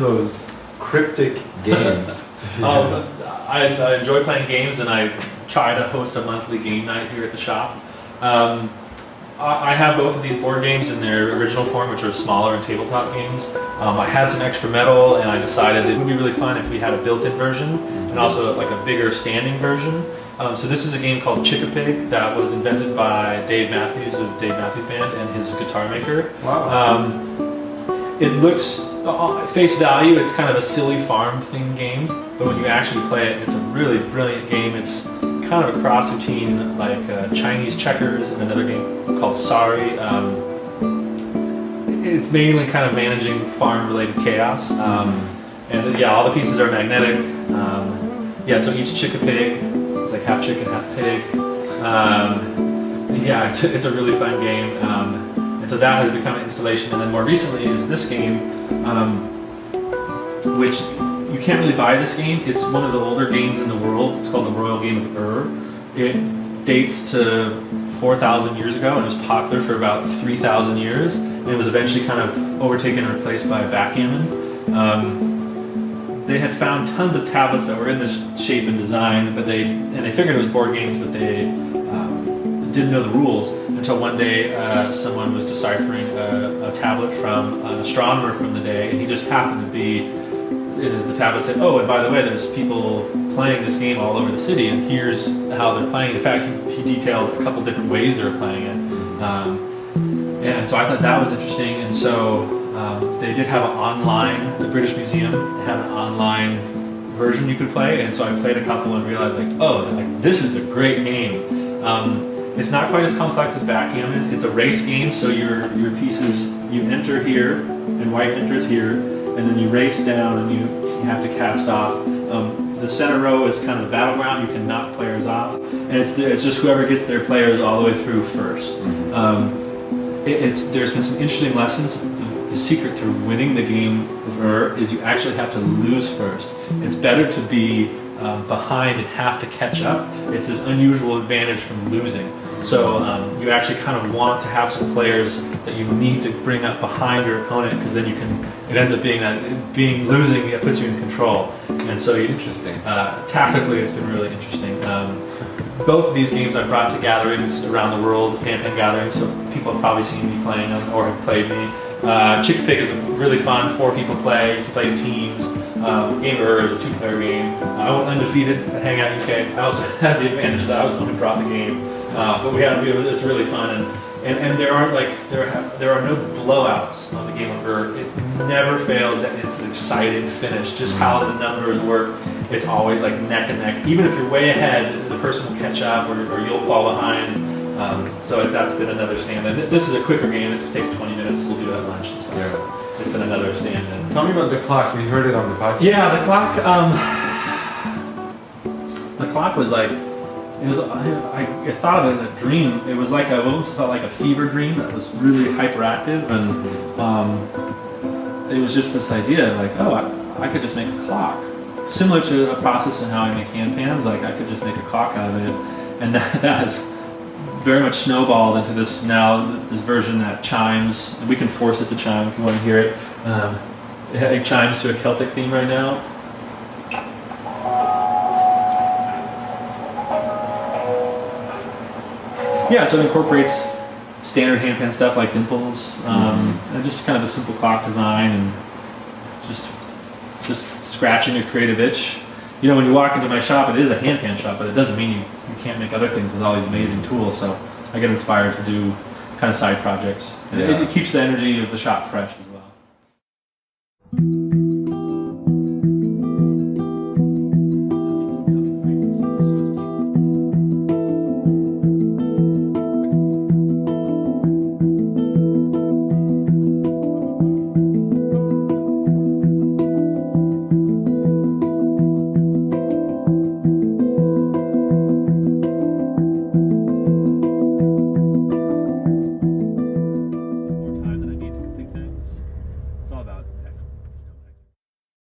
those cryptic games? I enjoy playing games, and I try to host a monthly game night here at the shop. I have both of these board games in their original form, which are smaller and tabletop games. I had some extra metal, and I decided it would be really fun if we had a built-in version and also like a bigger standing version. So this is a game called Chickapig that was invented by Dave Matthews of Dave Matthews Band and his guitar maker. Wow. It looks, face value, it's kind of a silly farm theme game, but when you actually play it, it's a really brilliant game. It's kind of a cross between like Chinese checkers and another game called Sorry. It's mainly kind of managing farm-related chaos, and yeah, all the pieces are magnetic. Yeah, so each Chickapig is like half chicken, half pig. Yeah, it's a really fun game, and so that has become an installation. And then more recently is this game, which you can't really buy this game. It's one of the older games in the world. It's called the Royal Game of It dates to 4,000 years ago and was popular for about 3,000 years. And it was eventually kind of overtaken and replaced by Backgammon. They had found tons of tablets that were in this shape and design, but they figured it was board games, but they didn't know the rules until one day someone was deciphering a tablet from an astronomer from the day, and he just happened to be. The tablet said, "Oh, and by the way, there's people playing this game all over the city, and here's how they're playing." In fact, he detailed a couple different ways they're playing it, and so I thought that was interesting. And so they did have an online. The British Museum had an online version you could play, and so I played a couple and realized, like, oh, like this is a great game. It's not quite as complex as Backgammon. It's a race game, so your pieces, you enter here, and white enters here. And then you race down and you have to cast off. The center row is kind of the battleground. You can knock players off, and it's just whoever gets their players all the way through first. There's been some interesting lessons. The secret to winning the game is you actually have to lose first. It's better to be behind and have to catch up. It's this unusual advantage from losing. So you actually kind of want to have some players that you need to bring up behind your opponent, because then you can. It ends up being that losing. It puts you in control, and so interesting. Tactically, it's been really interesting. Both of these games I brought to gatherings around the world, handpan gatherings, so people have probably seen me playing them or have played me. Chickapig is really fun. 4 people play. You can play in teams. Game of is a 2-player game. I went undefeated at Hangout UK. I also had the advantage that I was the one who brought the game. But it's really fun, and there are no blowouts on the game of It never fails that it's an exciting finish. Just how the numbers work, it's always like neck and neck. Even if you're way ahead, the person will catch up, or you'll fall behind. So that's been another stand. This is a quicker game. This takes 20 minutes. We'll do it at lunch and stuff. Yeah. It's been another stand. Tell me about the clock. We heard it on the podcast. Yeah, the clock. The clock was like. It was. I thought of it in a dream. It was like I almost felt like a fever dream that was really hyperactive, and it was just this idea, like, oh, I could just make a clock, similar to a process in how I make handpans. Like I could just make a clock out of it, and that has very much snowballed into this version that chimes. And we can force it to chime if you want to hear it. It chimes to a Celtic theme right now. Yeah, so it incorporates standard handpan stuff like dimples, and just kind of a simple clock design, and just scratching a creative itch. You know, when you walk into my shop, it is a handpan shop, but it doesn't mean you can't make other things with all these amazing tools. So I get inspired to do kind of side projects. It keeps the energy of the shop fresh.